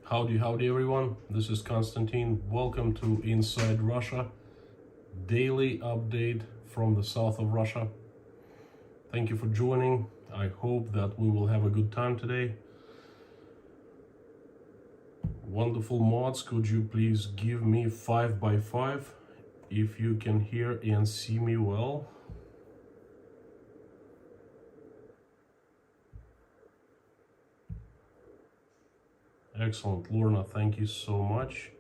Howdy everyone, this is Konstantin. Welcome to Inside Russia, daily update from the south of Russia. Thank you for joining. I hope that we will have a good time today. Wonderful mods, could you please give me 5x5 if you can hear and see me well? Excellent, Lorna, thank you so much.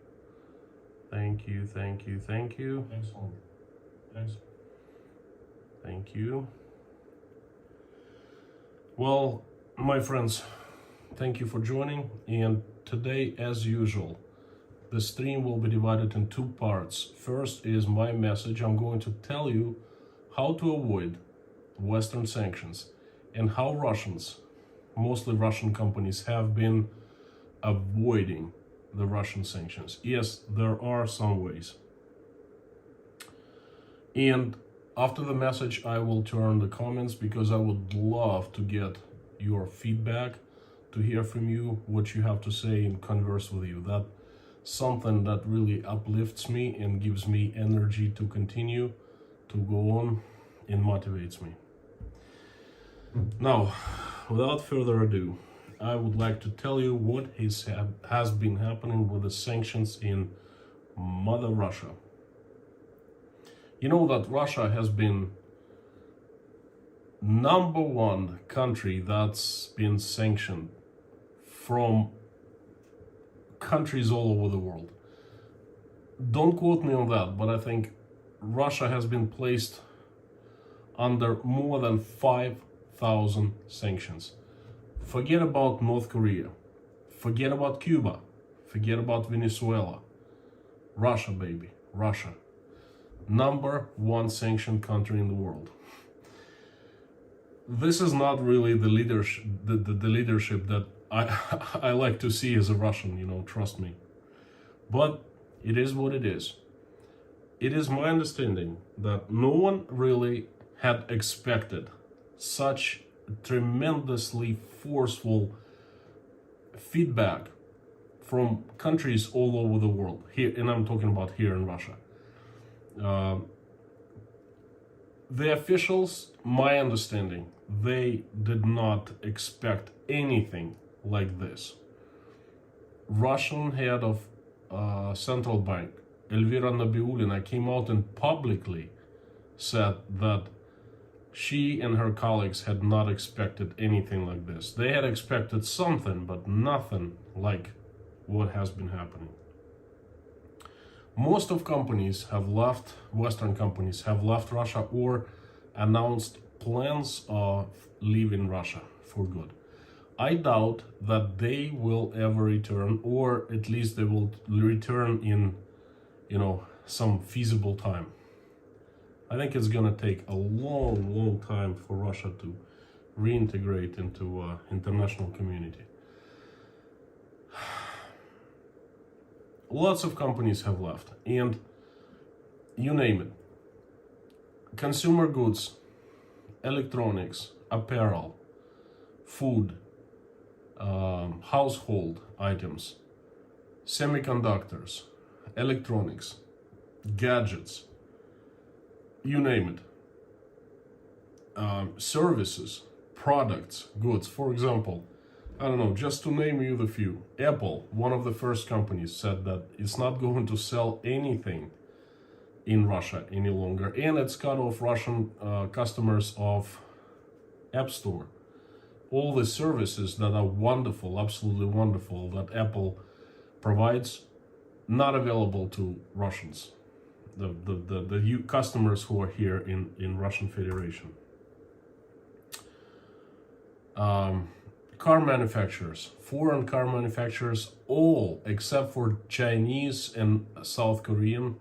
Thank you. Excellent. Thank you. Well, my friends, thank you for joining. And today, as usual, the stream will be divided in two parts. First is my message. I'm going to tell you how to avoid Western sanctions and how Russians, mostly Russian companies, have been avoiding the Russian sanctions. Yes, there are some ways. And after the message, I will turn the comments because I would love to get your feedback, to hear from you, what you have to say and converse with you. That's something that really uplifts me and gives me energy to continue, to go on, and motivates me. Now, without further ado, I would like to tell you what has been happening with the sanctions in Mother Russia. You know that Russia has been #1 country that's been sanctioned from countries all over the world. Don't quote me on that, but I think Russia has been placed under more than 5,000 sanctions. Forget about North Korea, forget about Cuba, forget about Venezuela. Russia, baby, Russia. #1 sanctioned country in the world. This is not really the leadership, the leadership that I like to see as a Russian, trust me. But it is what it is. It is my understanding that no one really had expected such tremendously forceful feedback from countries all over the world. Here, and I'm talking about here in Russia. The officials, my understanding, they did not expect anything like this. Russian head of central bank, Elvira Nabiullina, came out and publicly said that she and her colleagues had not expected anything like this. They had expected something, but nothing like what has been happening. Most of companies have left, Western companies have left Russia or announced plans of leaving Russia for good. I doubt that they will ever return, or at least they will return in, some feasible time. I think it's gonna take a long time for Russia to reintegrate into international community. Lots of companies have left, and you name it. Consumer goods, electronics, apparel, food, household items, semiconductors, electronics, gadgets, you name it. Services, products, goods. For example, I don't know, just to name you the few. Apple, one of the first companies, said that it's not going to sell anything in Russia any longer, and it's cut off Russian customers of App Store. All the services that are wonderful, absolutely wonderful, that Apple provides, not available to Russians, the customers who are here in Russian Federation. Car manufacturers, foreign car manufacturers, all except for Chinese and South Korean,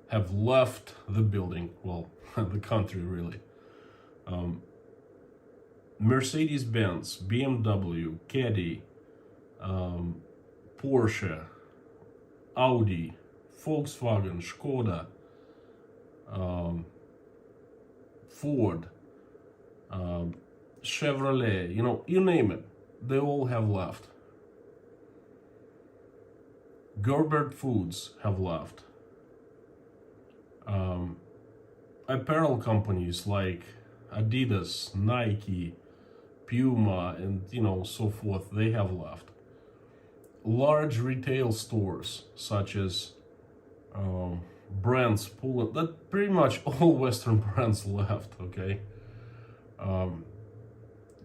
have left the building, well, the country really. Mercedes-Benz, BMW, Caddy, Porsche, Audi, Volkswagen, Skoda, Ford, Chevrolet, you name it, they all have left. Gerber Foods have left. Apparel companies like Adidas, Nike, Puma, and so forth, they have left. Large retail stores such as brands, that pretty much all Western brands left. Okay,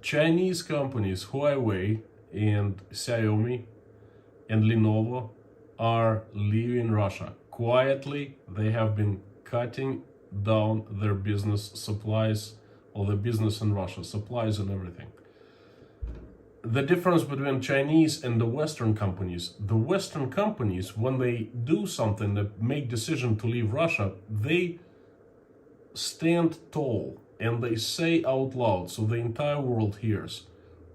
Chinese companies Huawei and Xiaomi and Lenovo are leaving Russia. Quietly, they have been cutting down their business supplies, or the business in Russia, supplies and everything. The difference between Chinese and the Western companies, when they do something, that make decision to leave Russia, they stand tall and they say out loud so the entire world hears,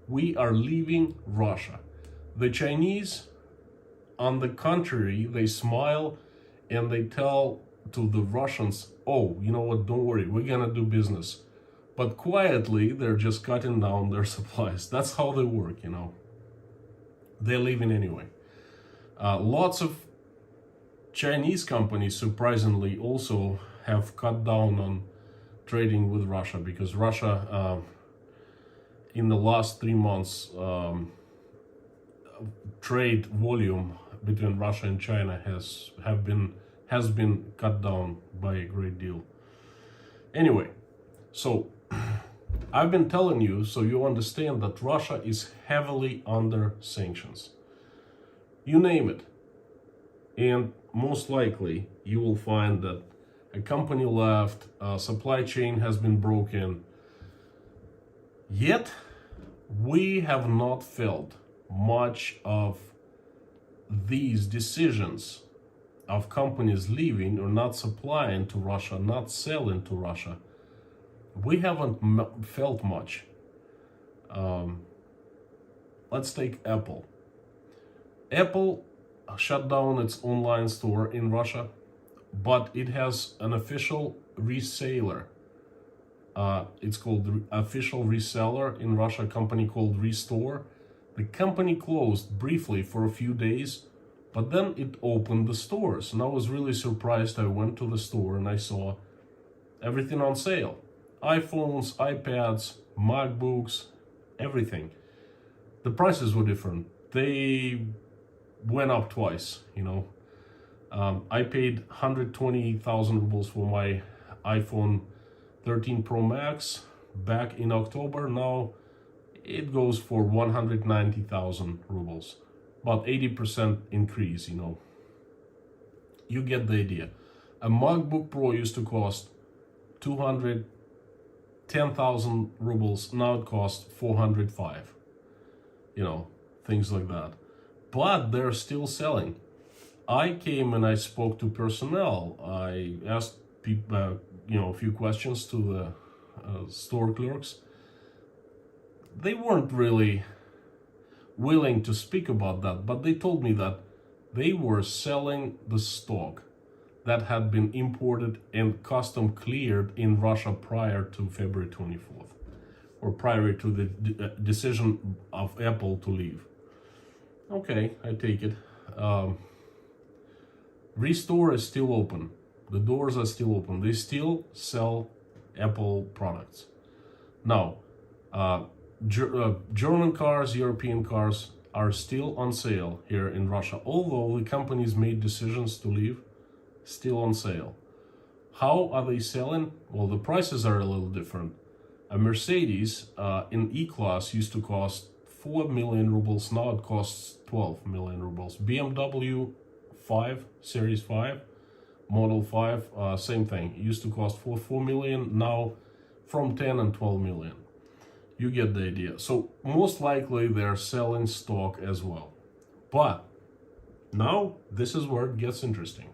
we are leaving Russia. The Chinese, on the contrary, they smile and they tell to the Russians, oh, you know what, don't worry, we're gonna do business. But quietly, they're just cutting down their supplies. That's how they work, They're leaving anyway. Lots of Chinese companies, surprisingly, also have cut down on trading with Russia, because Russia, in the last 3 months, trade volume between Russia and China has been cut down by a great deal. Anyway, so I've been telling you so you understand that Russia is heavily under sanctions. You name it. And most likely you will find that a company left, a supply chain has been broken. Yet we have not felt much of these decisions of companies leaving or not supplying to Russia, not selling to Russia. We haven't felt much. Let's take Apple. Apple shut down its online store in Russia, but it has an official reseller. It's called the official reseller in Russia, a company called Restore. The company closed briefly for a few days, but then it opened the stores. And I was really surprised. I went to the store and I saw everything on sale. iPhones, iPads, MacBooks, everything. The prices were different. They went up twice, I paid 120,000 rubles for my iPhone 13 Pro Max back in October. Now it goes for 190,000 rubles. About 80% increase, You get the idea. A MacBook Pro used to cost 210,000 rubles. Now it costs 405. Things like that. But they're still selling. I came and I spoke to personnel. I asked people, a few questions to the store clerks. They weren't really willing to speak about that, but they told me that they were selling the stock that had been imported and custom cleared in Russia prior to February 24th, or prior to the decision of Apple to leave. Okay, I take it. Restore is still open. The doors are still open. They still sell Apple products. Now, German cars, European cars are still on sale here in Russia. Although the companies made decisions to leave, still on sale. How are they selling? Well, the prices are a little different. A Mercedes in E-Class used to cost 4 million rubles. Now it costs 12 million rubles. BMW 5, Series 5, Model 5, same thing. It used to cost 4 million. Now from 10 and 12 million. You get the idea. So most likely they're selling stock as well. But now this is where it gets interesting.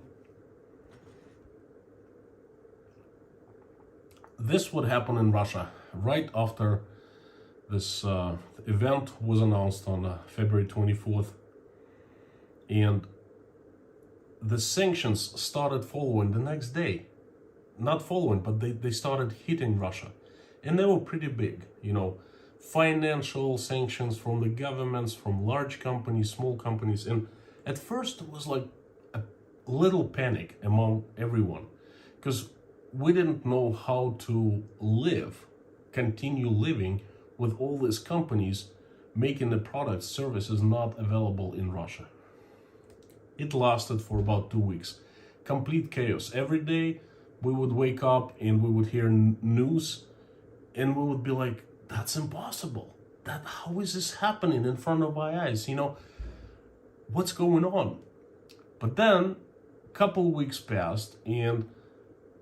This would happen in Russia right after this event was announced on February 24th. And the sanctions started following the next day. Not following, but they started hitting Russia. And they were pretty big, financial sanctions from the governments, from large companies, small companies. And At first, it was like a little panic among everyone, because we didn't know how to continue living with all these companies making the products, services not available in Russia. It lasted for about 2 weeks. Complete chaos. Every day we would wake up and we would hear news and we would be like, that's impossible. How is this happening in front of my eyes? What's going on? But then a couple weeks passed and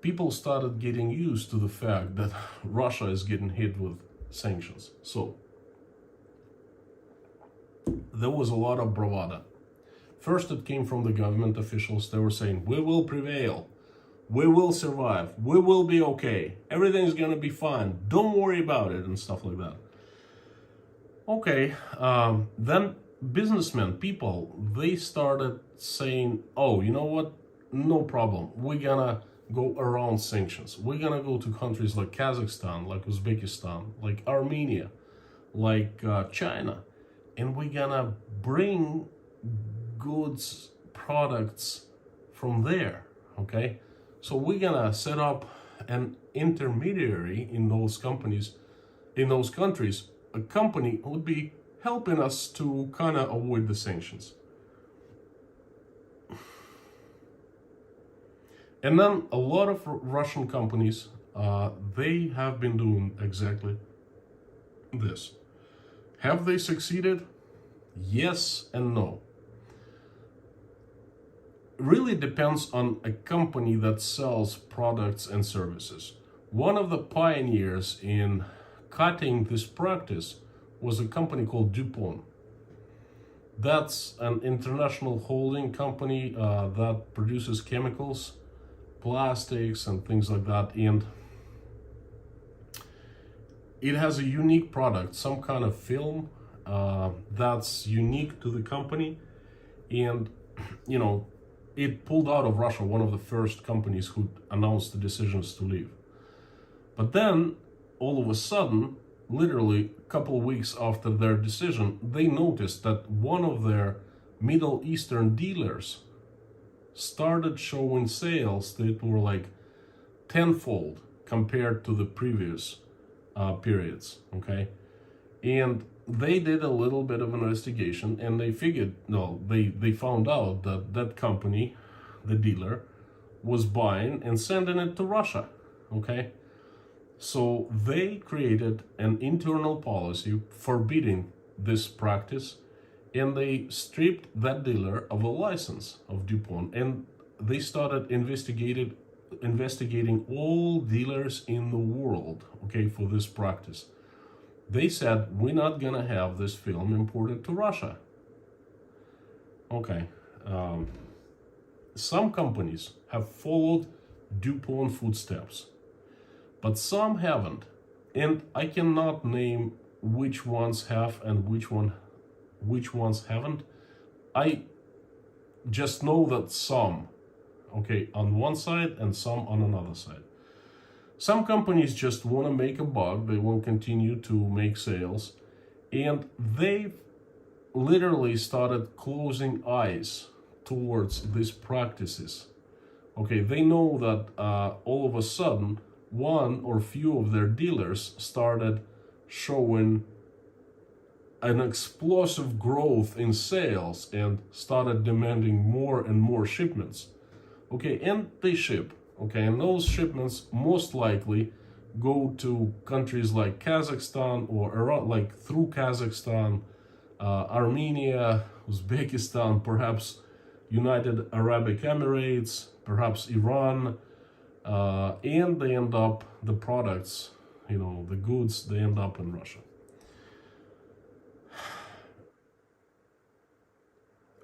people started getting used to the fact that Russia is getting hit with sanctions. So there was a lot of bravado. First, it came from the government officials. They were saying, we will prevail. We will survive. We will be okay. Everything's going to be fine. Don't worry about it, and stuff like that. Okay. Then businessmen, people, they started saying, oh, you know what? No problem. We're going to go around sanctions. We're going to go to countries like Kazakhstan, like Uzbekistan, like Armenia, like China. And we're going to bring goods, products from there, okay? So we're gonna set up an intermediary in those companies, in those countries. A company would be helping us to kind of avoid the sanctions. And then a lot of Russian companies, they have been doing exactly this. Have they succeeded? Yes and no. Really depends on a company that sells products and services. One of the pioneers in cutting this practice was a company called DuPont. That's an international holding company that produces chemicals, plastics, and things like that. And it has a unique product, some kind of film that's unique to the company. And, it pulled out of Russia, one of the first companies who announced the decisions to leave. But then, all of a sudden, literally a couple of weeks after their decision, they noticed that one of their Middle Eastern dealers started showing sales that were like tenfold compared to the previous periods, okay? And they did a little bit of investigation and they figured, they found out that that company, the dealer, was buying and sending it to Russia, okay? So they created an internal policy forbidding this practice, and they stripped that dealer of a license of DuPont, and they started investigating all dealers in the world, okay, for this practice. They said, we're not gonna have this film imported to Russia. Okay, some companies have followed DuPont footsteps, but some haven't. And I cannot name which ones have and which ones haven't. I just know that some, okay, on one side and some on another side. Some companies just want to make a buck, they will continue to make sales, and they've literally started closing eyes towards these practices. Okay, they know that all of a sudden, one or few of their dealers started showing an explosive growth in sales and started demanding more and more shipments. Okay, and they ship. Okay, and those shipments most likely go to countries like Kazakhstan or Iran, like through Kazakhstan, Armenia, Uzbekistan, perhaps United Arab Emirates, perhaps Iran, and they end up, the products, the goods, they end up in Russia.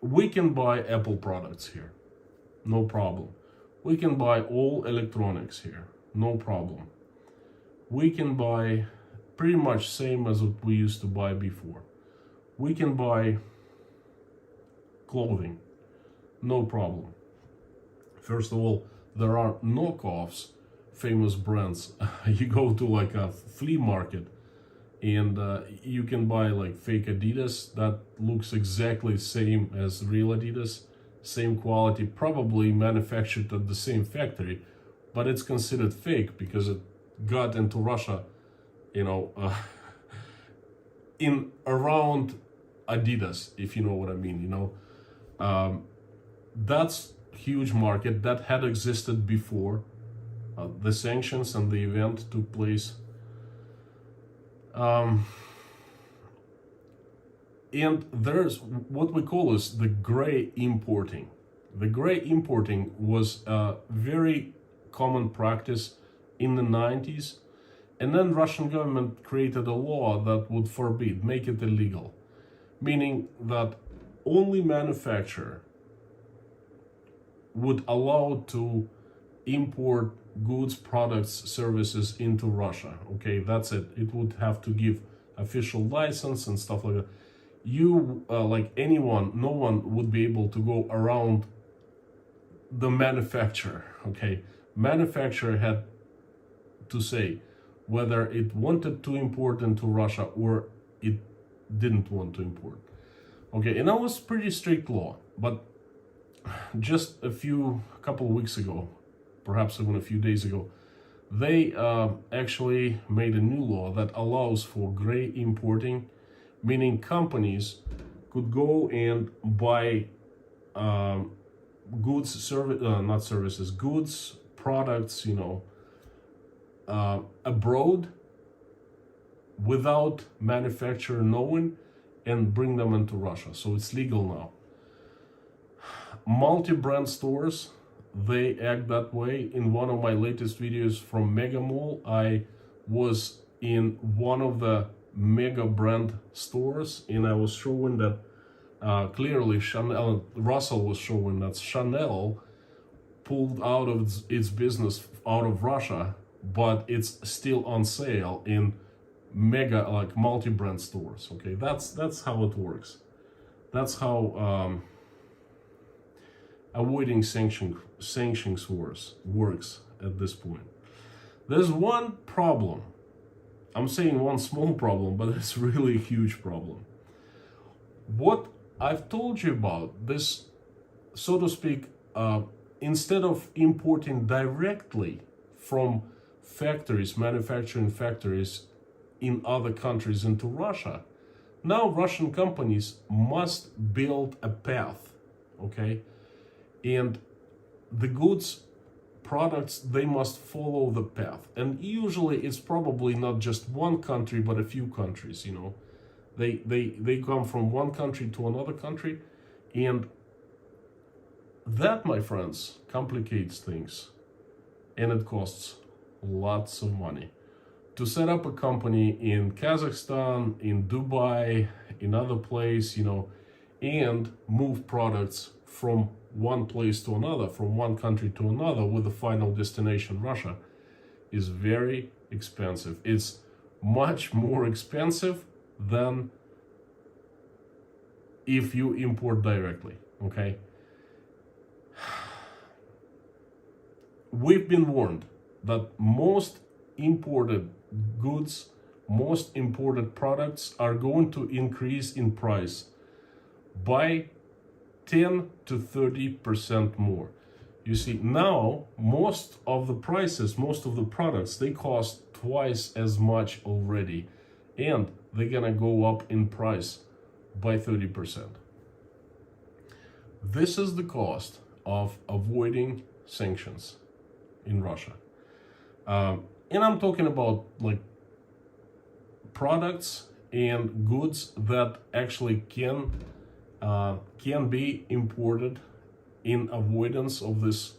We can buy Apple products here, no problem. We can buy all electronics here, no problem. We can buy pretty much same as what we used to buy before. We can buy clothing, no problem. First of all, there are knockoffs, famous brands. You go to like a flea market and you can buy like fake Adidas that looks exactly same as real Adidas, same quality, probably manufactured at the same factory, but it's considered fake because it got into Russia, in around Adidas, if you know what I mean. That's huge market that had existed before the sanctions and the event took place. And there's what we call is the gray importing. The gray importing was a very common practice in the 90s, and then Russian government created a law that would forbid, make it illegal, meaning that only manufacturer would allow to import goods, products, services into Russia. Okay, that's it. It would have to give official license and stuff like that. You, like anyone, no one would be able to go around the manufacturer. Okay, manufacturer had to say whether it wanted to import into Russia or it didn't want to import. Okay, and that was pretty strict law, but just a couple of weeks ago, perhaps even a few days ago, they actually made a new law that allows for gray importing, meaning companies could go and buy goods, goods, products, abroad without manufacturer knowing and bring them into Russia. So it's legal now. Multi-brand stores, they act that way. In one of my latest videos from Mega Mall, I was in one of the mega brand stores and I was showing that clearly Russell was showing that Chanel pulled out of its business out of Russia, but it's still on sale in mega, like multi-brand stores. Okay, that's how it works. That's how avoiding sanctions wars works at this point. There's one problem. I'm saying one small problem, but it's really a huge problem. What I've told you about this, so to speak, instead of importing directly from factories, manufacturing factories in other countries into Russia, now Russian companies must build a path, okay? And the goods, products, they must follow the path. And usually it's probably not just one country, but a few countries, They come from one country to another country. And that, my friends, complicates things. And it costs lots of money. To set up a company in Kazakhstan, in Dubai, in other place, and move products from one place to another, from one country to another, with the final destination Russia, is very expensive. It's much more expensive than if you import directly, okay? We've been warned that most imported goods, most imported products are going to increase in price by 10 to 30% more. You see, now most of the prices, most of the products, they cost twice as much already, and they're gonna go up in price by 30%. This is the cost of avoiding sanctions in Russia. And I'm talking about like products and goods that actually can be imported in avoidance of this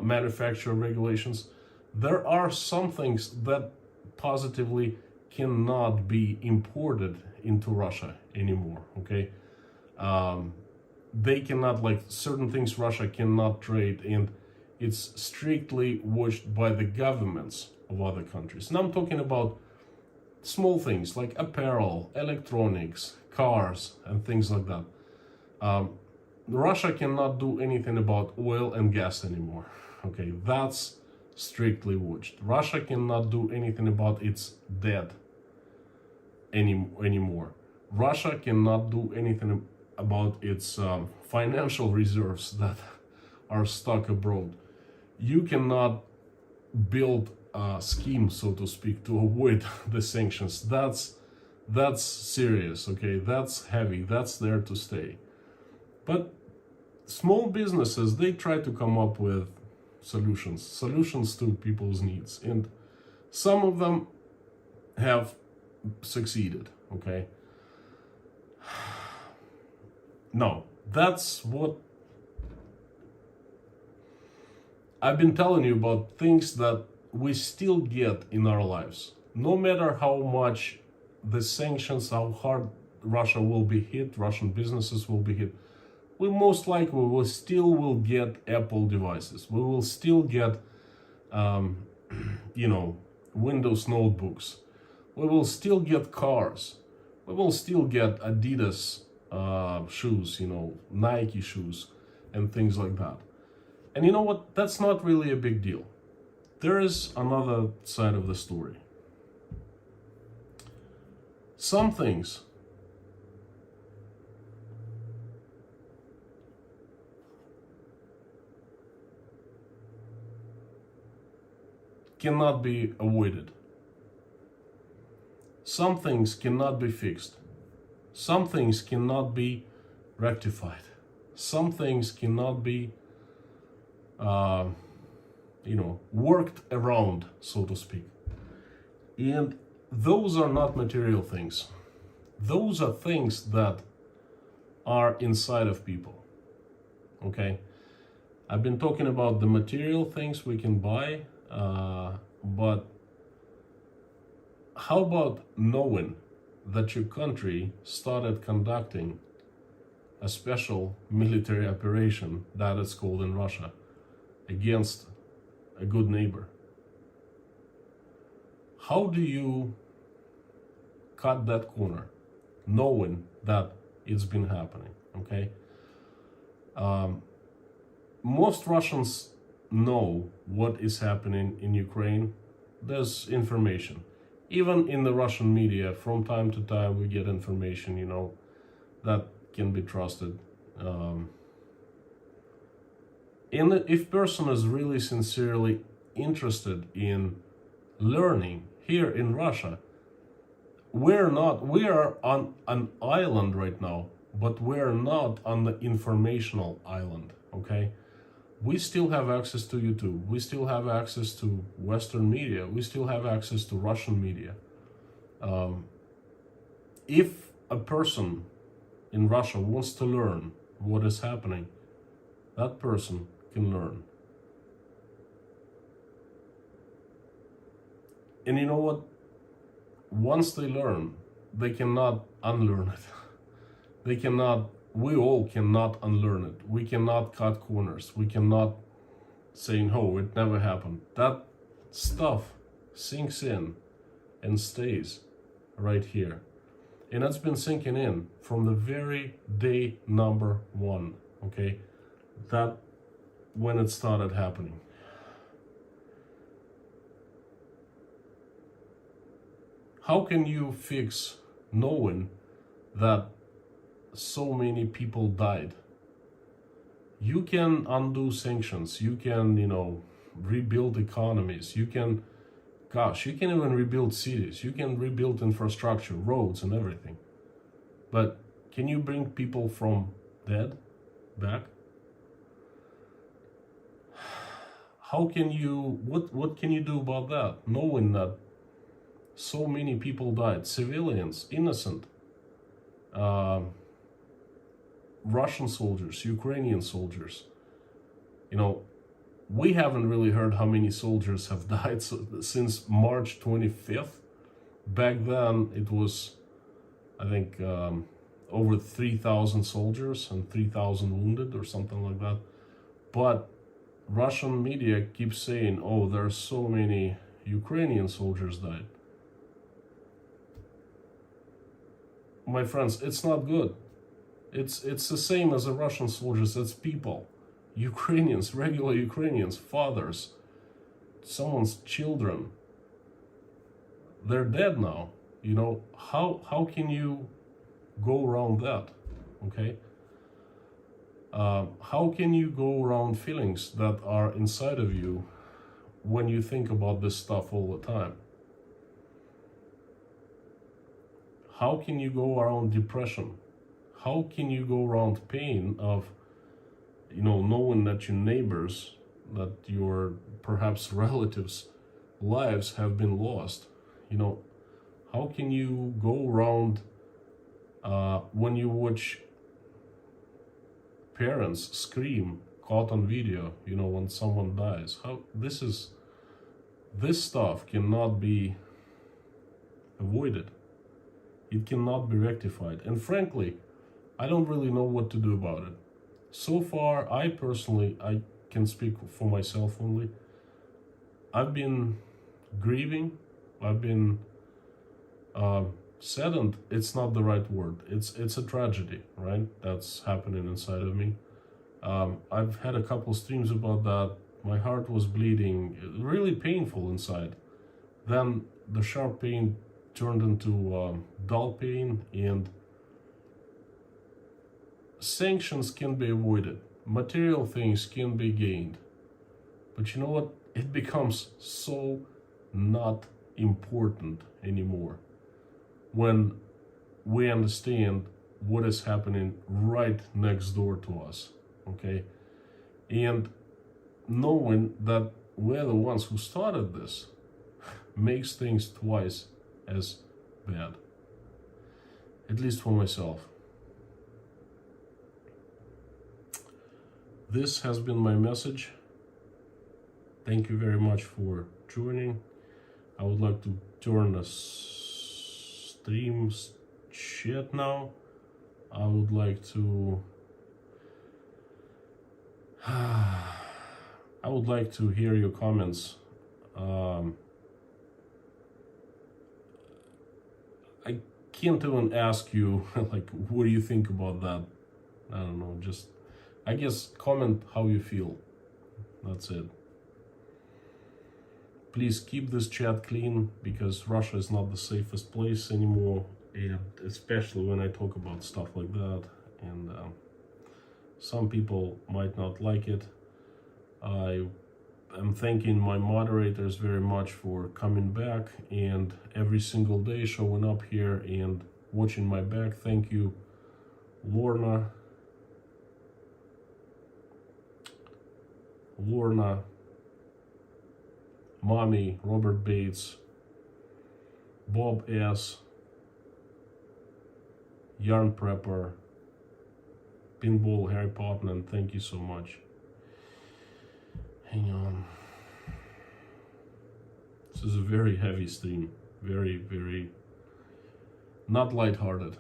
manufacturer regulations. There are some things that positively cannot be imported into Russia anymore, okay? They cannot, like certain things Russia cannot trade, and it's strictly watched by the governments of other countries. And I'm talking about small things like apparel, electronics, cars, and things like that. Russia cannot do anything about oil and gas anymore. Okay, that's strictly watched. Russia cannot do anything about its debt. anymore. Russia cannot do anything about its financial reserves that are stuck abroad. You cannot build a scheme, so to speak, to avoid the sanctions. That's serious, okay? That's heavy. That's there to stay. But small businesses, they try to come up with solutions to people's needs, and some of them have succeeded, okay? No, that's what I've been telling you about, things that we still get in our lives. No matter how much the sanctions, how hard Russia will be hit, Russian businesses will be hit, we most likely will still get Apple devices. We will still get, Windows notebooks. We will still get cars. We will still get Adidas shoes, Nike shoes, and things like that. And you know what? That's not really a big deal. There is another side of the story. Some things cannot be avoided. Some things cannot be fixed. Some things cannot be rectified. Some things cannot be, worked around, so to speak. And those are not material things. Those are things that are inside of people. Okay? I've been talking about the material things we can buy, but how about knowing that your country started conducting a special military operation, that is called in Russia, against a good neighbor? How do you cut that corner, knowing that it's been happening, okay? Most Russians know what is happening in Ukraine. There's information. Even in the Russian media, from time to time, we get information, that can be trusted. And if person is really sincerely interested in learning here in Russia, we are on an island right now, but we're not on the informational island, okay? We still have access to YouTube. We still have access to Western media. We still have access to Russian media. If a person in Russia wants to learn what is happening, that person can learn. And you know what? Once they learn, they cannot unlearn it. We all cannot unlearn it. We cannot cut corners. We cannot say, no, it never happened. That stuff sinks in and stays right here. And that's been sinking in from the very day number one, okay? That when it started happening. How can you fix knowing that so many people died? You can undo sanctions. You can, rebuild economies. You can even rebuild cities. You can rebuild infrastructure, roads and everything. But can you bring people from dead back? How can you, what can you do about that? Knowing that so many people died, civilians, innocent, Russian soldiers, Ukrainian soldiers. We haven't really heard how many soldiers have died since March 25th. Back then, it was, I think, over 3,000 soldiers and 3,000 wounded or something like that. But Russian media keeps saying, oh, there's so many Ukrainian soldiers died. My friends, it's not good. It's the same as the Russian soldiers. It's people, Ukrainians, regular Ukrainians, fathers, someone's children. They're dead now. You know, how can you go around that? Okay. How can you go around feelings that are inside of you when you think about this stuff all the time? How can you go around depression? How can you go around pain of, knowing that your neighbors, that your perhaps relatives' lives have been lost? How can you go around when you watch parents scream caught on video, when someone dies? This stuff cannot be avoided. It cannot be rectified. And frankly, I don't really know what to do about it. So far, I can speak for myself only. I've been grieving. I've been saddened. It's not the right word. It's a tragedy, right? That's happening inside of me. I've had a couple streams about that. My heart was bleeding, really painful inside. Then the sharp pain turned into dull pain, and sanctions can be avoided. Material things can be gained. But you know what? It becomes so not important anymore when we understand what is happening right next door to us, okay? And knowing that we're the ones who started this makes things twice as bad, at least for myself. This has been my message. Thank you very much for joining. I would like to turn the streams chat now. I would like to hear your comments. I can't even ask you like, what do you think about that? I don't know, just I guess comment how you feel. That's it. Please keep this chat clean, because Russia is not the safest place anymore, and especially when I talk about stuff like that. And some people might not like it. I am thanking my moderators very much for coming back and every single day showing up here and watching my back. Thank you, Lorna, Mommy, Robert Bates, Bob S., Yarn Prepper, Pinball Harry Potter, and thank you so much. Hang on. This is a very heavy stream. Very, very not lighthearted.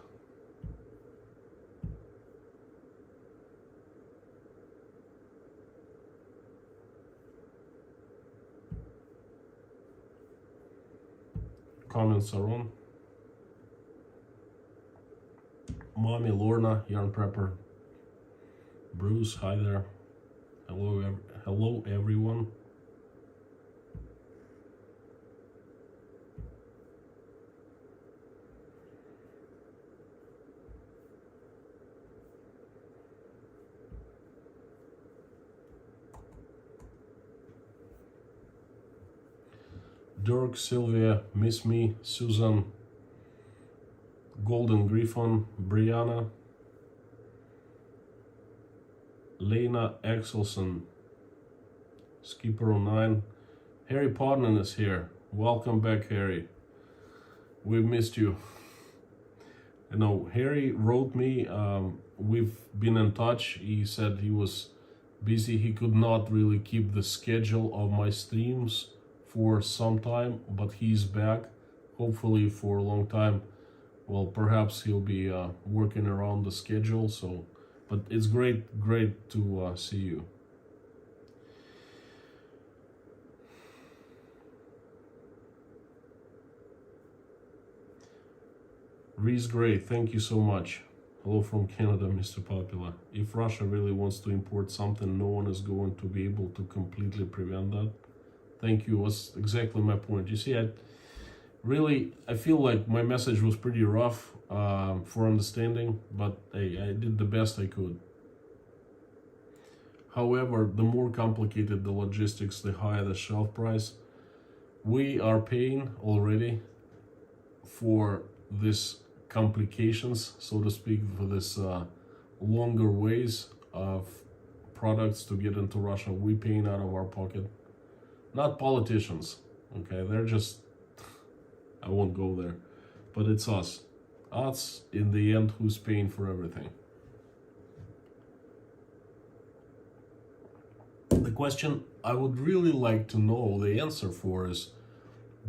Comments are on. Mommy, Lorna, Yarn Prepper, Bruce, hi there. Hello everyone. Dirk, Sylvia, Miss Me, Susan, Golden Griffon, Brianna, Lena Axelson, Skipper09, Harry Podnan is here. Welcome back, Harry. We've missed you. Harry wrote me. We've been in touch. He said he was busy. He could not really keep the schedule of my streams for some time, but he's back, hopefully for a long time. Well, perhaps he'll be working around the schedule. But it's great to see you. Reese Gray, thank you so much. Hello from Canada, Mr. Popular. If Russia really wants to import something, no one is going to be able to completely prevent that. Thank you. Was exactly my point. You see, really, I feel like my message was pretty rough for understanding, but hey, I did the best I could. However, the more complicated the logistics, the higher the shelf price. We are paying already for this complications, so to speak, for this longer ways of products to get into Russia. We paying out of our pocket, not politicians. Okay, they're just, I won't go there, but it's us. Us in the end who's paying for everything. The question I would really like to know the answer for is,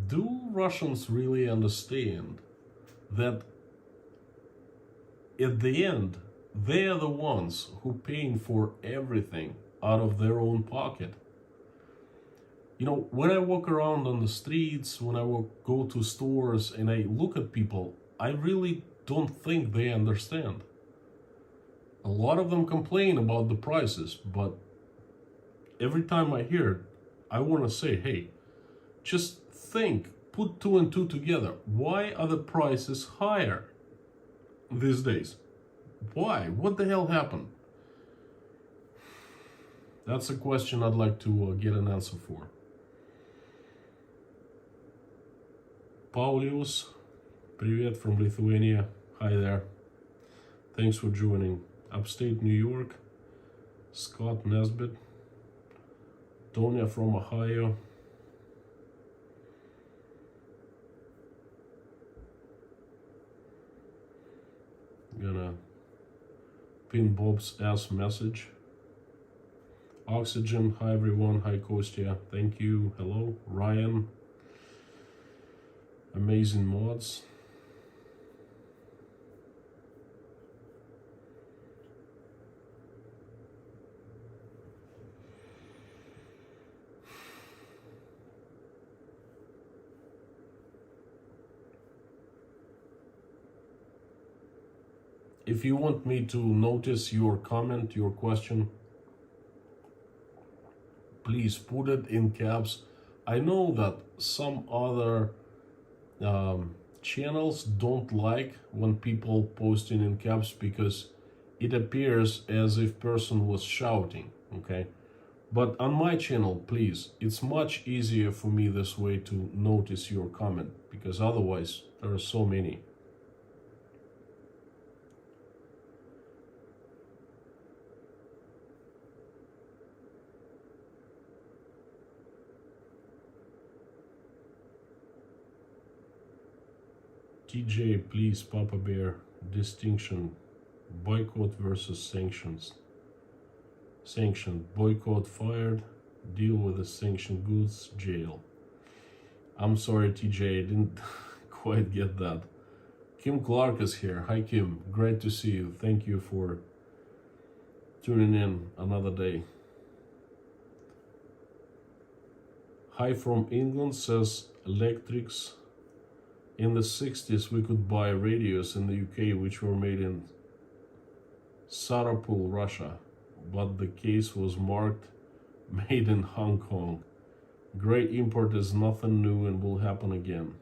do Russians really understand that at the end, they are the ones who paying for everything out of their own pocket? You know, when I walk around on the streets, when I go to stores and I look at people, I really don't think they understand. A lot of them complain about the prices, but every time I hear it, I want to say, hey, just think, put two and two together. Why are the prices higher these days? Why? What the hell happened? That's a question I'd like to get an answer for. Paulius, привет from Lithuania. Hi there. Thanks for joining. Upstate New York. Scott Nesbitt. Tonya from Ohio. Gonna pin Bob's ass message. Oxygen, hi everyone, hi Kostya, thank you, hello, Ryan. Amazing mods. If you want me to notice your comment, your question, please put it in caps. I know that some other channels don't like when people posting in caps because it appears as if person was shouting, okay? But on my channel, please, it's much easier for me this way to notice your comment, because otherwise there are so many. TJ, please, Papa Bear, distinction, boycott versus sanctions. Sanction, boycott fired, deal with the sanctioned goods, jail. I'm sorry, TJ, I didn't quite get that. Kim Clark is here. Hi, Kim. Great to see you. Thank you for tuning in another day. Hi from England, says Electrics. In the 60s, we could buy radios in the UK which were made in Sarapul, Russia, but the case was marked made in Hong Kong. Grey import is nothing new and will happen again.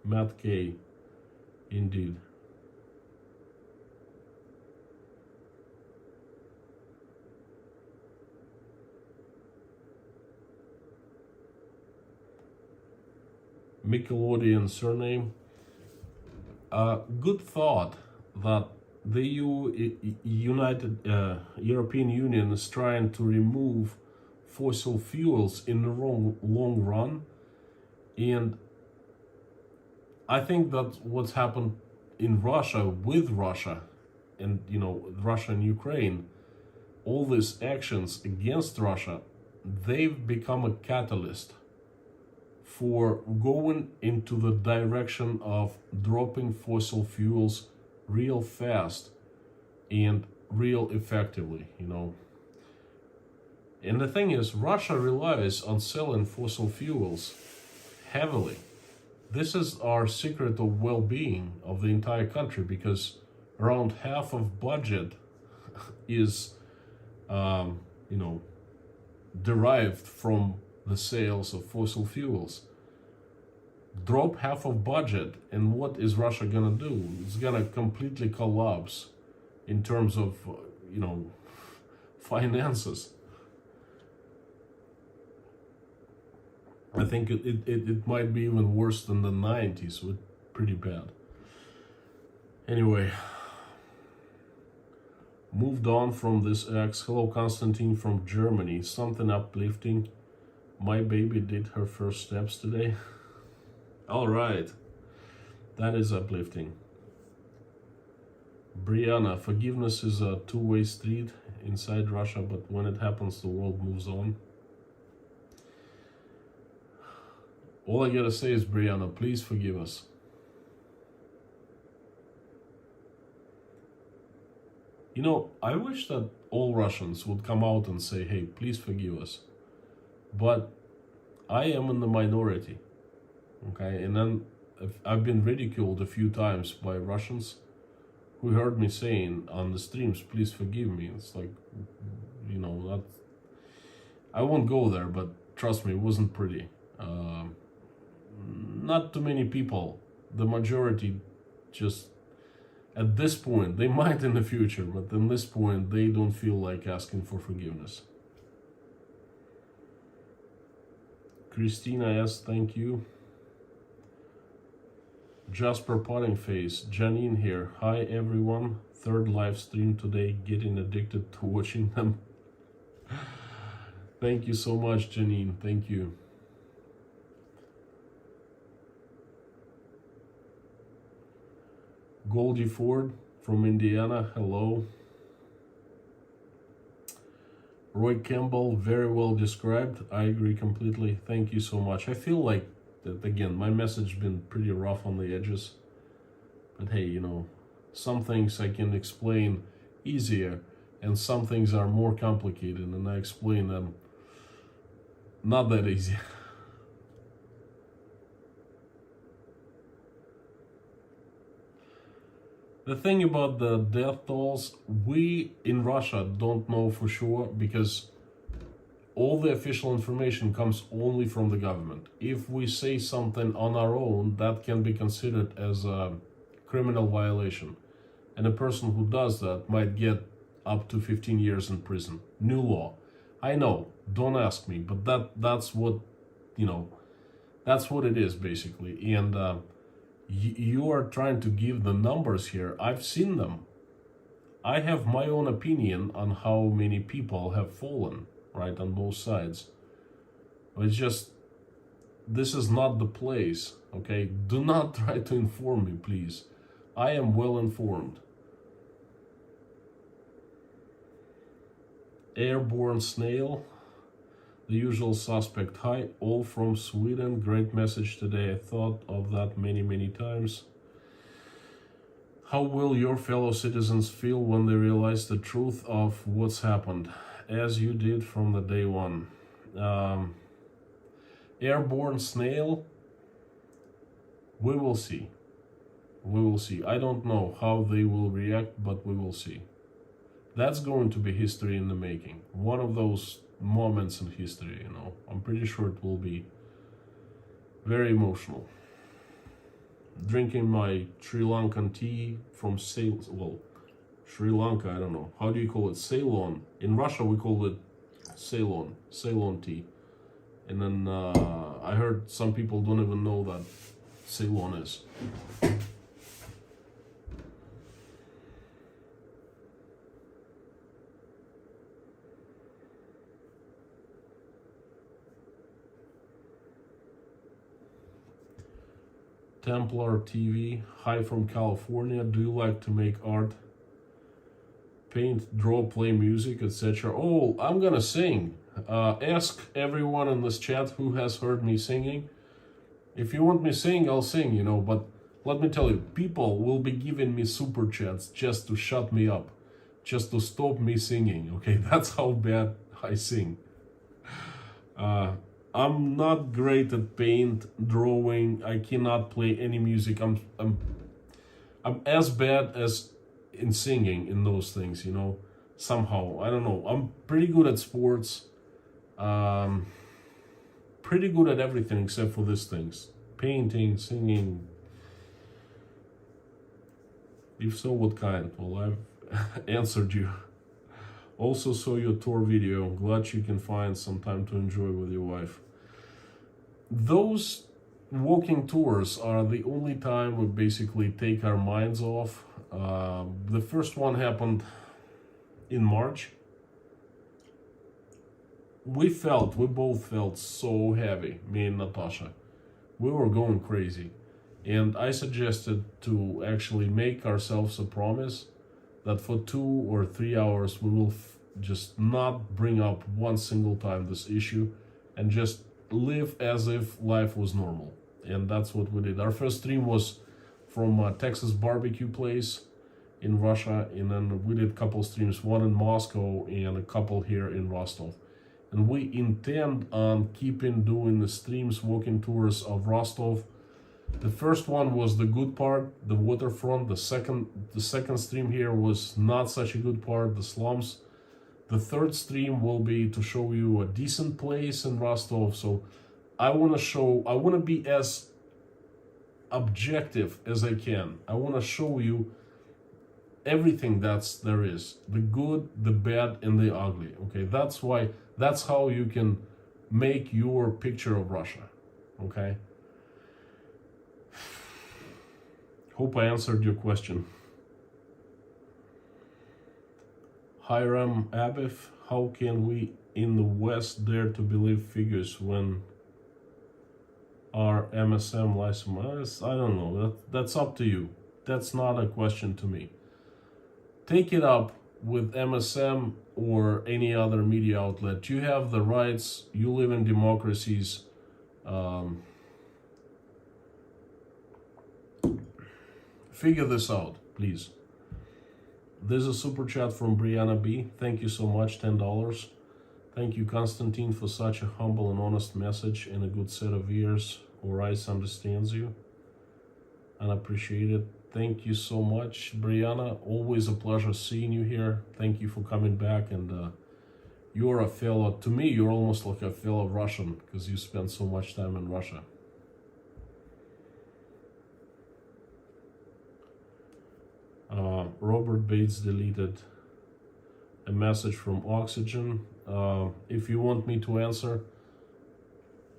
Matt K. Indeed. Nickelodeon surname. Good thought that the European Union is trying to remove fossil fuels in the long run, and I think that's what's happened in Russia with Russia, and Russia and Ukraine. All these actions against Russia, they've become a catalyst for going into the direction of dropping fossil fuels real fast and real effectively, And the thing is, Russia relies on selling fossil fuels heavily. This is our secret of well-being of the entire country, because around half of budget is, derived from the sales of fossil fuels. Drop half of budget, and what is Russia gonna do? It's gonna completely collapse in terms of, finances. I think it might be even worse than the 90s, with pretty bad. Anyway, moved on from this ex. Hello, Constantine from Germany. Something uplifting. My baby did her first steps today. All right, that is uplifting. Brianna, forgiveness is a two-way street inside Russia, but when it happens, the world moves on. All I gotta say is, Brianna, please forgive us. I wish that all Russians would come out and say, hey, please forgive us. But I am in the minority, okay? And then I've been ridiculed a few times by Russians who heard me saying on the streams, please forgive me. It's like, I won't go there, but trust me, it wasn't pretty. Not too many people. The majority just, at this point, they might in the future, but in this point, they don't feel like asking for forgiveness. Christina S., thank you. Jasper Potting Face, Janine here. Hi everyone. Third live stream today, getting addicted to watching them. Thank you so much, Janine. Thank you. Goldie Ford from Indiana, hello. Roy Campbell, very well described. I agree completely. Thank you so much. I feel like that, again, my message has been pretty rough on the edges. But hey, some things I can explain easier, and some things are more complicated, and I explain them not that easy. The thing about the death tolls, we in Russia don't know for sure, because all the official information comes only from the government. If we say something on our own, that can be considered as a criminal violation. And a person who does that might get up to 15 years in prison. New law. I know, don't ask me, but that's what, that's what it is basically. And you are trying to give the numbers here. I've seen them. I have my own opinion on how many people have fallen, right, on both sides. But it's just, this is not the place, okay? Do not try to inform me, please. I am well informed. Airborne Snail, the usual suspect. Hi, all from Sweden. Great message today. I thought of that many times. How will your fellow citizens feel when they realize the truth of what's happened, as you did from the day one? Airborne Snail, we will see. We will see. I don't know how they will react, but we will see. That's going to be history in the making. One of those moments in history, I'm pretty sure it will be very emotional. Drinking my Sri Lankan tea from Sri Lanka, I don't know. How do you call it? Ceylon. In Russia, we call it Ceylon tea. And then I heard some people don't even know that Ceylon is. Templar TV, hi from California. Do you like to make art? Paint, draw, play music, etc. Oh, I'm gonna sing. Ask everyone in this chat who has heard me singing. If you want me sing, I'll sing, but let me tell you, people will be giving me super chats just to shut me up, just to stop me singing, okay? That's how bad I sing. I'm not great at paint, drawing. I cannot play any music. I'm as bad as in singing in those things, Somehow, I don't know. I'm pretty good at sports, Pretty good at everything except for these things. Painting, singing. If so, what kind? Well, I've answered you. Also saw your tour video. Glad you can find some time to enjoy with your wife. Those walking tours are the only time we basically take our minds off. The first one happened in March. We both felt so heavy, me and Natasha. We were going crazy. And I suggested to actually make ourselves a promise that for 2 or 3 hours we will just not bring up one single time this issue and just live as if life was normal. And that's what we did. Our first stream was from a Texas barbecue place in Russia, and then we did a couple streams, one in Moscow and a couple here in Rostov. And we intend on keeping doing the streams, walking tours of Rostov. The first one was the good part, the waterfront. The second stream here was not such a good part, the slums. The third stream will be to show you a decent place in Rostov. So I want to be as objective as I can. I want to show you everything there is, the good, the bad, and the ugly. Okay, that's how you can make your picture of Russia. Okay. Hope I answered your question. Hiram Abif, how can we in the West dare to believe figures when our MSM license? I don't know. That's up to you. That's not a question to me. Take it up with MSM or any other media outlet. You have the rights. You live in democracies. Figure this out, please. There's a super chat from Brianna B. Thank you so much, $10. Thank you, Konstantin, for such a humble and honest message and a good set of ears or eyes understands you. And I appreciate it. Thank you so much, Brianna. Always a pleasure seeing you here. Thank you for coming back. And you're a fellow, to me, you're almost like a fellow Russian because you spent so much time in Russia. Robert Bates deleted a message from Oxygen. If you want me to answer,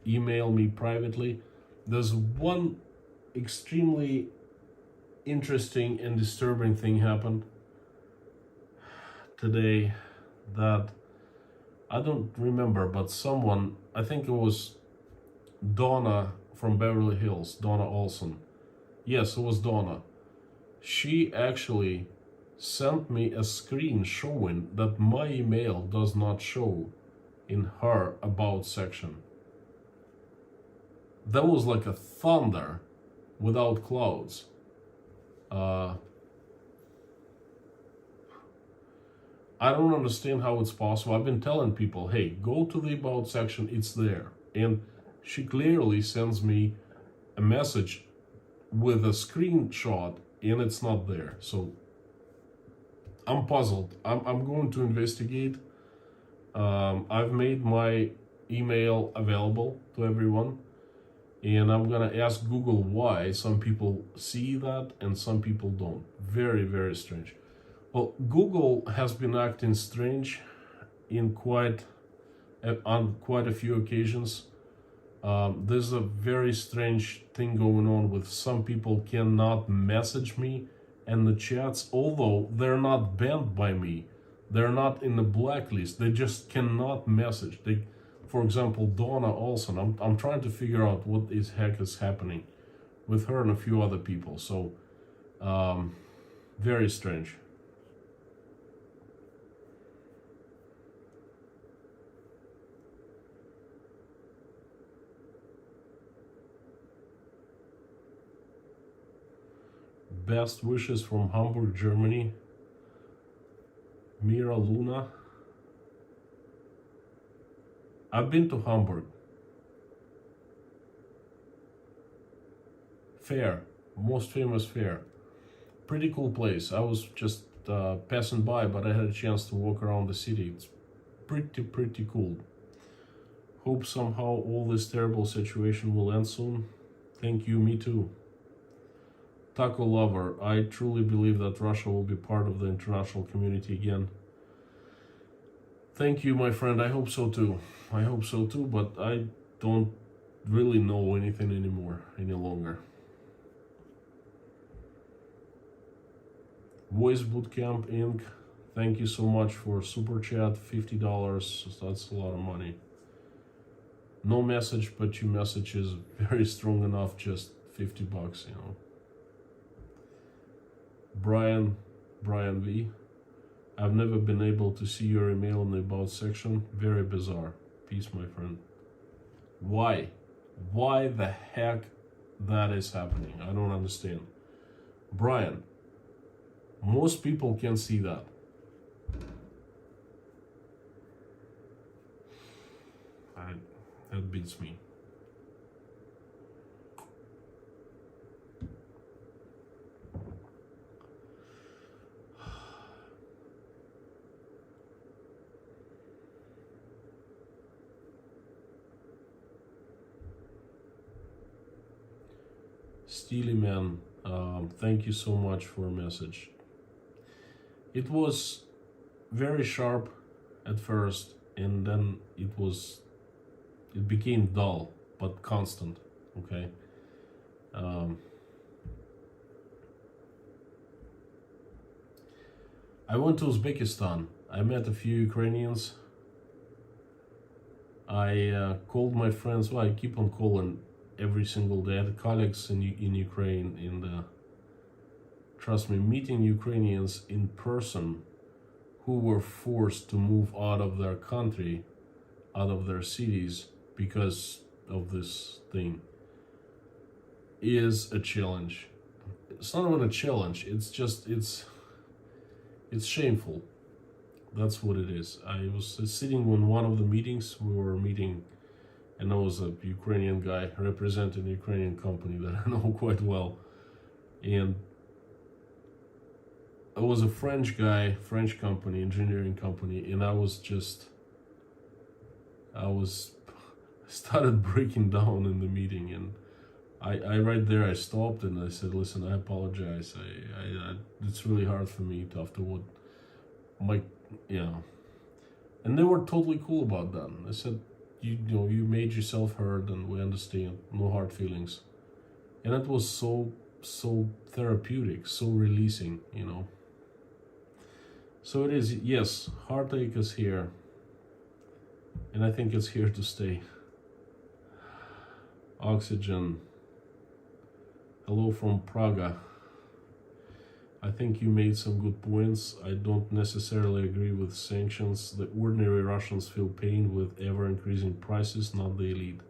email me privately. There's one extremely interesting and disturbing thing happened today that I don't remember, but someone, I think it was Donna from Beverly Hills, Donna Olson. Yes, it was Donna. She actually sent me a screen showing that my email does not show in her about section. That was like a thunder without clouds. I don't understand how it's possible. I've been telling people, hey, go to the about section, it's there. And she clearly sends me a message with a screenshot and it's not there. So I'm puzzled. I'm going to investigate. I've made my email available to everyone, and I'm gonna ask Google why some people see that and some people don't. Very, very strange. Well, Google has been acting strange on quite a few occasions. There's a very strange thing going on with some people cannot message me in the chats, although they're not banned by me. They're not in the blacklist. They just cannot message. For example, Donna Olson, I'm trying to figure out what the heck is happening with her and a few other people. So, very strange. Best wishes from Hamburg, Germany. Mira Luna. I've been to Hamburg. Fair, most famous fair. Pretty cool place. I was just passing by, but I had a chance to walk around the city. It's pretty cool. Hope somehow all this terrible situation will end soon. Thank you, me too. Taco Lover, I truly believe that Russia will be part of the international community again. Thank you, my friend. I hope so too. I hope so too, but I don't really know anything anymore, any longer. Voice Bootcamp Inc. Thank you so much for super chat, $50. That's a lot of money. No message, but your message is very strong enough. Just $50, you know. Brian V. I've never been able to see your email in the about section. Very bizarre. Peace, my friend. Why? Why the heck that is happening? I don't understand. Brian, most people can see that. That beats me. Steely Man, thank you so much for a message. It was very sharp at first, and then it became dull but constant. Okay. I went to Uzbekistan. I met a few Ukrainians. I called my friends. Well, I keep on calling every single day. I had colleagues in Ukraine. Trust me, meeting Ukrainians in person who were forced to move out of their country, out of their cities because of this thing, is a challenge. It's not even a challenge. It's just it's shameful. That's what it is. I was sitting in one of the meetings. We were meeting, and I was a Ukrainian guy representing a Ukrainian company that I know quite well. And I was a French guy, French company, engineering company, and I started breaking down in the meeting, and I right there, I stopped and I said, listen, I apologize. I it's really hard for me to, after what and they were totally cool about that. I said, you know, you made yourself heard and we understand, no hard feelings. And it was so therapeutic, so releasing, you know. So it is, yes, heartache is here, and I think it's here to stay. Oxygen, hello from Praga. I think you made some good points. I don't necessarily agree with sanctions. The ordinary Russians feel pain with ever-increasing prices, not the elite.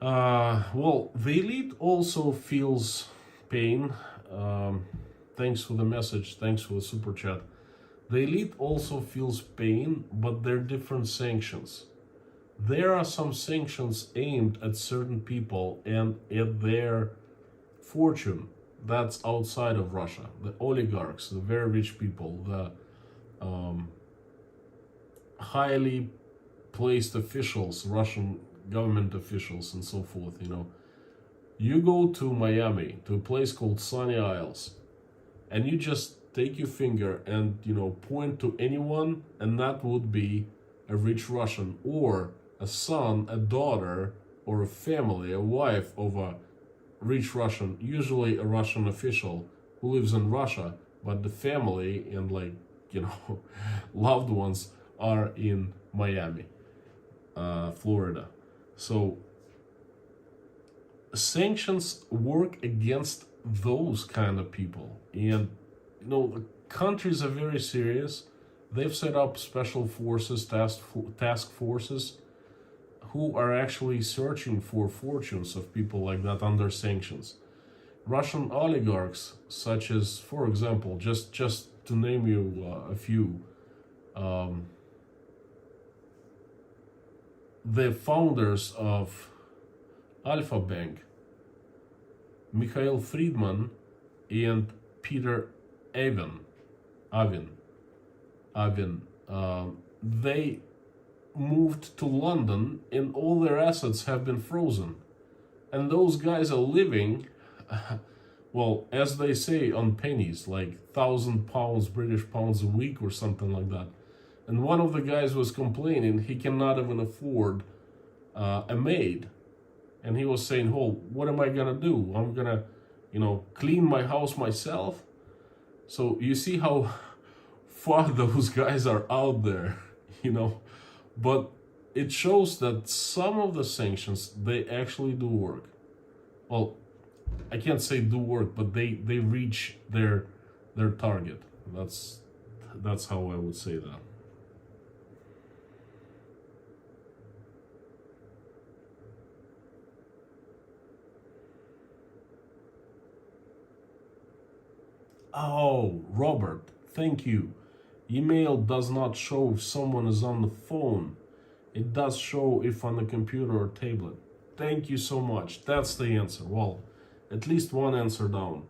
Well, the elite also feels pain. Thanks for the message. Thanks for the super chat. The elite also feels pain, but they're different sanctions. There are some sanctions aimed at certain people and at their fortune that's outside of Russia. The oligarchs, the very rich people, the highly placed officials, Russian government officials and so forth, you know. You go to Miami, to a place called Sunny Isles, and you just take your finger and, you know, point to anyone, and that would be a rich Russian, or a son, a daughter, or a family, a wife of a rich Russian, usually a Russian official who lives in Russia, but the family and, like, you know, loved ones are in Miami, Florida. So sanctions work against those kind of people, and, you know, the countries are very serious. They've set up special forces, task forces, who are actually searching for fortunes of people like that under sanctions. Russian oligarchs, such as, for example, just to name you a few, the founders of Alpha Bank, Mikhail Friedman and Peter Avin, they moved to London and all their assets have been frozen. And those guys are living, well, as they say, on pennies, like £1,000 British pounds a week or something like that. And one of the guys was complaining he cannot even afford a maid. And he was saying, oh, what am I gonna do? I'm gonna, clean my house myself. So you see how far those guys are out there, But it shows that some of the sanctions, they actually do work. Well, I can't say do work, but they reach their target. That's how I would say that. Oh, Robert, thank you. Email does not show if someone is on the phone. It does show if on the computer or tablet. Thank you so much. That's the answer. Well, at least one answer down.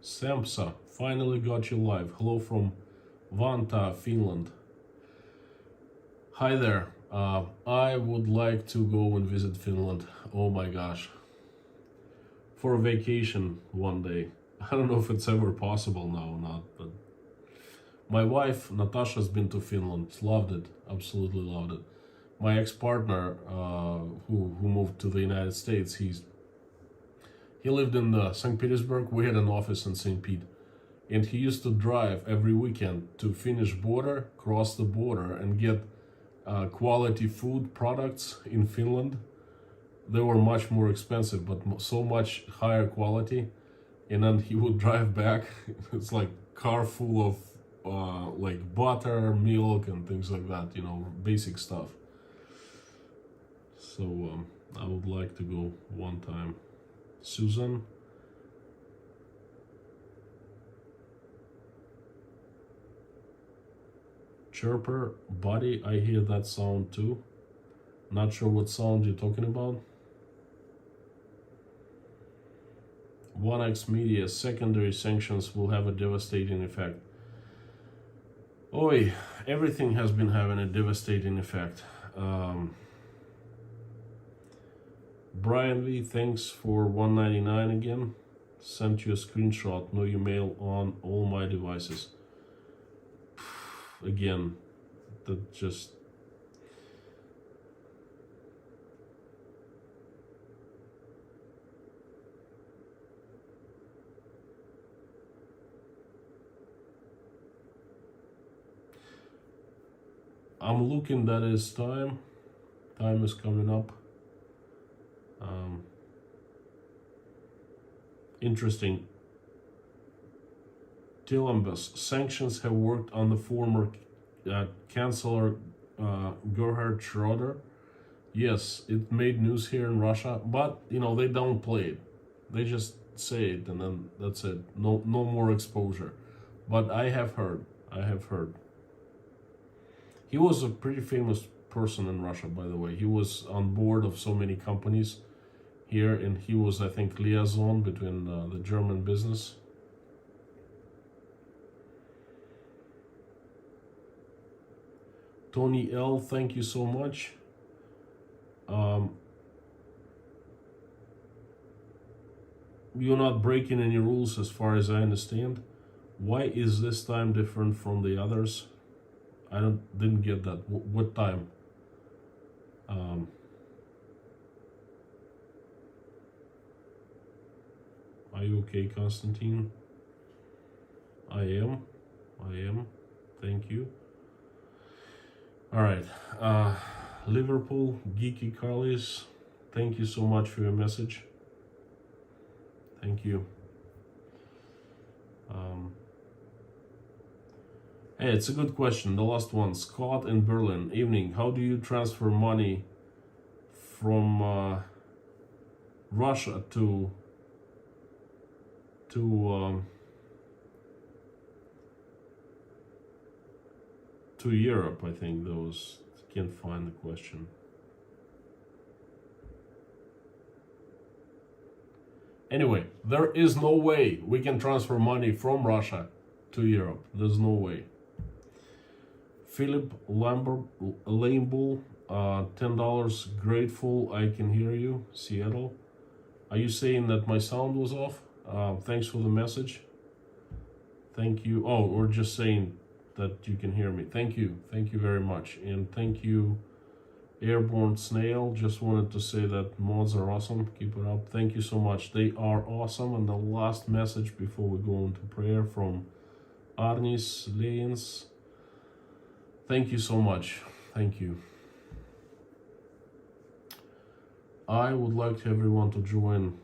Samsa, finally got you live. Hello from Vantaa, Finland. Hi there. I would like to go and visit Finland. Oh my gosh. For a vacation one day. I don't know if it's ever possible now or not, but my wife Natasha's been to Finland. Loved it. Absolutely loved it. My ex-partner, who moved to the United States, he lived in St. Petersburg. We had an office in St. Pete. And he used to drive every weekend to Finnish border, cross the border, and get quality food products in Finland. They were much more expensive, but so much higher quality. And then he would drive back. It's like car full of like butter, milk, and things like that. Basic stuff. So I would like to go one time. Susan. Chirper, buddy, I hear that sound too. Not sure what sound you're talking about. 1x Media, secondary sanctions will have a devastating effect. Oi, everything has been having a devastating effect. Brian V, thanks for $1.99 again. Sent you a screenshot, no email on all my devices. Again, that just... I'm looking, that is time. Time is coming up. Interesting. Tilambus, sanctions have worked on the former Chancellor Gerhard Schroeder. Yes, it made news here in Russia, but they don't play it. They just say it and then that's it. No more exposure. But I have heard. He was a pretty famous person in Russia, by the way. He was on board of so many companies here, and he was, I think, liaison between the German business. Tony L, thank you so much. You're not breaking any rules as far as I understand. Why is this time different from the others? I didn't get that. What time? Are you okay, Constantine? I am. Thank you. All right. Liverpool, Geeky Carlis, thank you so much for your message. Thank you. Hey, it's a good question. The last one, Scott in Berlin. Evening. How do you transfer money from Russia to To Europe, I think those. Can't find the question. Anyway, there is no way we can transfer money from Russia to Europe. There's no way. Philip Lanebull, $10. Grateful I can hear you, Seattle. Are you saying that my sound was off? Thanks for the message. Thank you. Oh, or just saying that you can hear me. Thank you. Thank you very much. And thank you, Airborne Snail. Just wanted to say that mods are awesome. Keep it up. Thank you so much. They are awesome. And the last message before we go into prayer from Arnis Leins. Thank you so much. Thank you. I would like everyone to join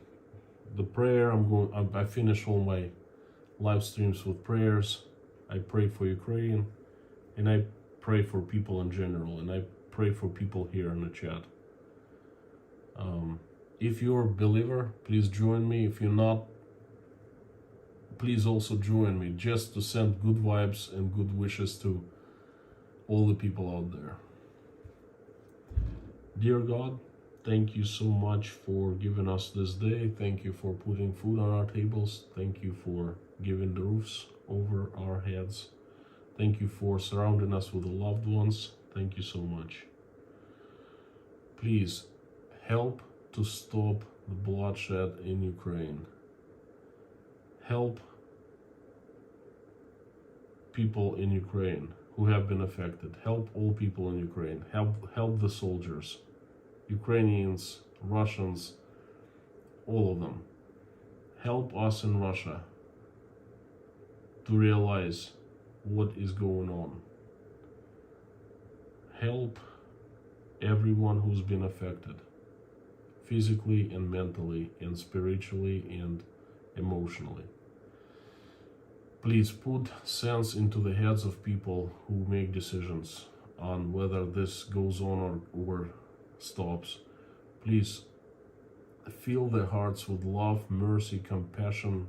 the prayer. I finish all my live streams with prayers. I pray for Ukraine, and I pray for people in general, and I pray for people here in the chat. If you're a believer, please join me. If you're not, please also join me, just to send good vibes and good wishes to all the people out there. Dear God, thank you so much for giving us this day. Thank you for putting food on our tables. Thank you for giving the roofs over our heads. Thank you for surrounding us with the loved ones. Thank you so much. Please help to stop the bloodshed in Ukraine. Help people in Ukraine who have been affected. Help all people in Ukraine. Help the soldiers, Ukrainians, Russians, all of them. Help us in Russia to realize what is going on. Help everyone who's been affected, physically and mentally and spiritually and emotionally. Please put sense into the heads of people who make decisions on whether this goes on or stops. Please fill their hearts with love, mercy, compassion.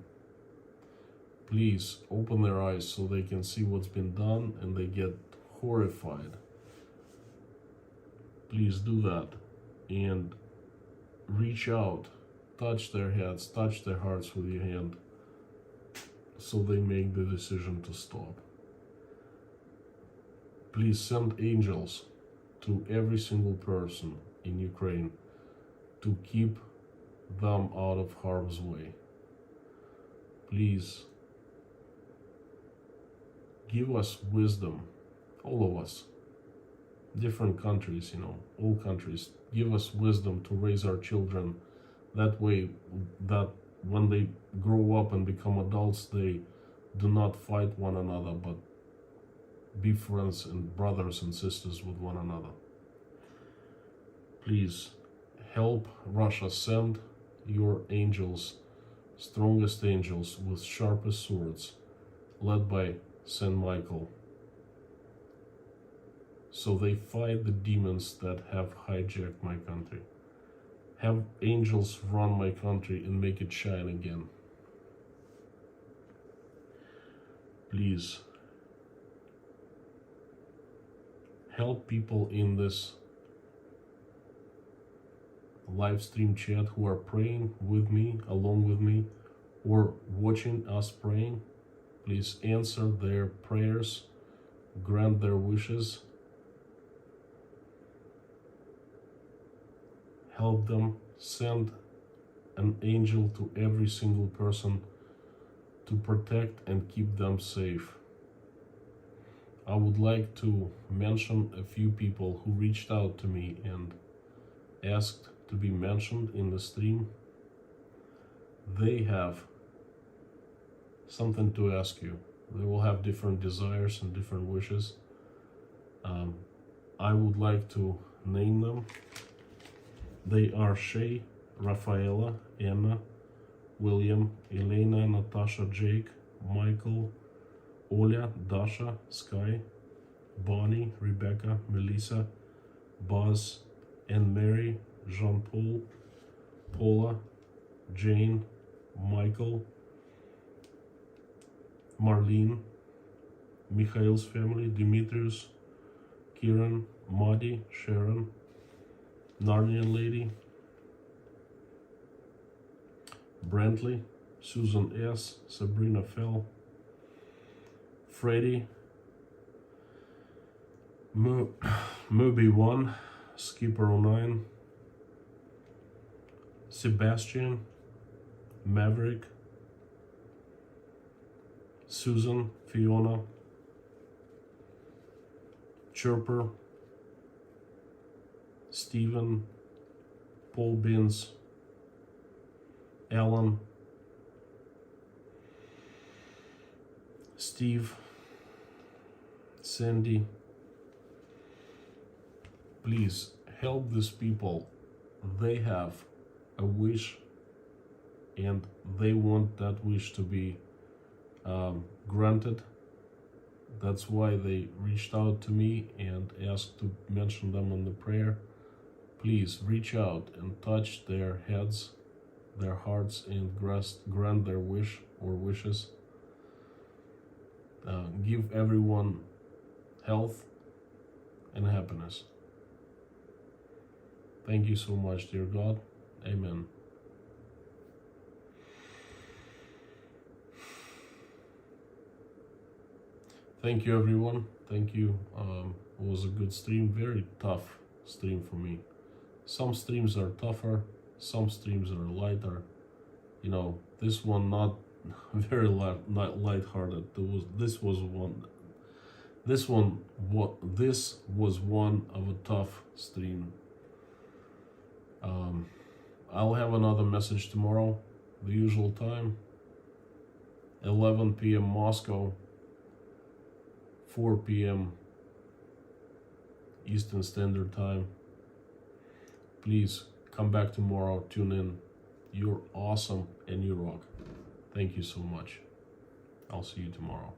Please open their eyes so they can see what's been done and they get horrified. Please do that and reach out, touch their heads, touch their hearts with your hand so they make the decision to stop. Please send angels to every single person in Ukraine to keep them out of harm's way. Please give us wisdom, all of us, different countries, all countries. Give us wisdom to raise our children that way, that when they grow up and become adults, they do not fight one another, but be friends and brothers and sisters with one another. Please help Russia. Send your angels, strongest angels with sharpest swords, led by Saint Michael, so they fight the demons that have hijacked my country. Have angels run my country and make it shine again. Please help people in this live stream chat who are praying with me, along with me, or watching us praying. Please answer their prayers, grant their wishes, help them, send an angel to every single person to protect and keep them safe. I would like to mention a few people who reached out to me and asked to be mentioned in the stream. They have something to ask you. They will have different desires and different wishes. I would like to name them. They are Shay, Rafaela, Anna, William, Elena, Natasha, Jake, Michael, Oля, Dasha, Sky, Bonnie, Rebecca, Melissa, Buzz, Anne Mary, Jean-Paul, Paula, Jane, Michael, Marlene, Mikhail's family, Dimitrius, Kieran, Maddie, Sharon, Narnia Lady, Brantley, Susan S, Sabrina Fell, Freddie, Moby1, Skipper09, Sebastian, Maverick, Susan, Fiona, Chirper, Stephen, Paul Bins, Alan, Steve, Sandy. Please help these people. They have a wish and they want that wish to be granted. That's why they reached out to me and asked to mention them in the prayer. Please reach out and touch their heads, their hearts, and grant their wish or wishes. Give everyone health and happiness. Thank you so much, dear God. Amen. Thank you, everyone. Thank you. It was a good stream. Very tough stream for me. Some streams are tougher. Some streams are lighter. You know, this one not very not lighthearted. This was one of a tough stream. I'll have another message tomorrow, the usual time, 11 p.m. Moscow, 4 p.m. Eastern Standard Time. Please come back tomorrow, tune in. You're awesome and you rock. Thank you so much. I'll see you tomorrow.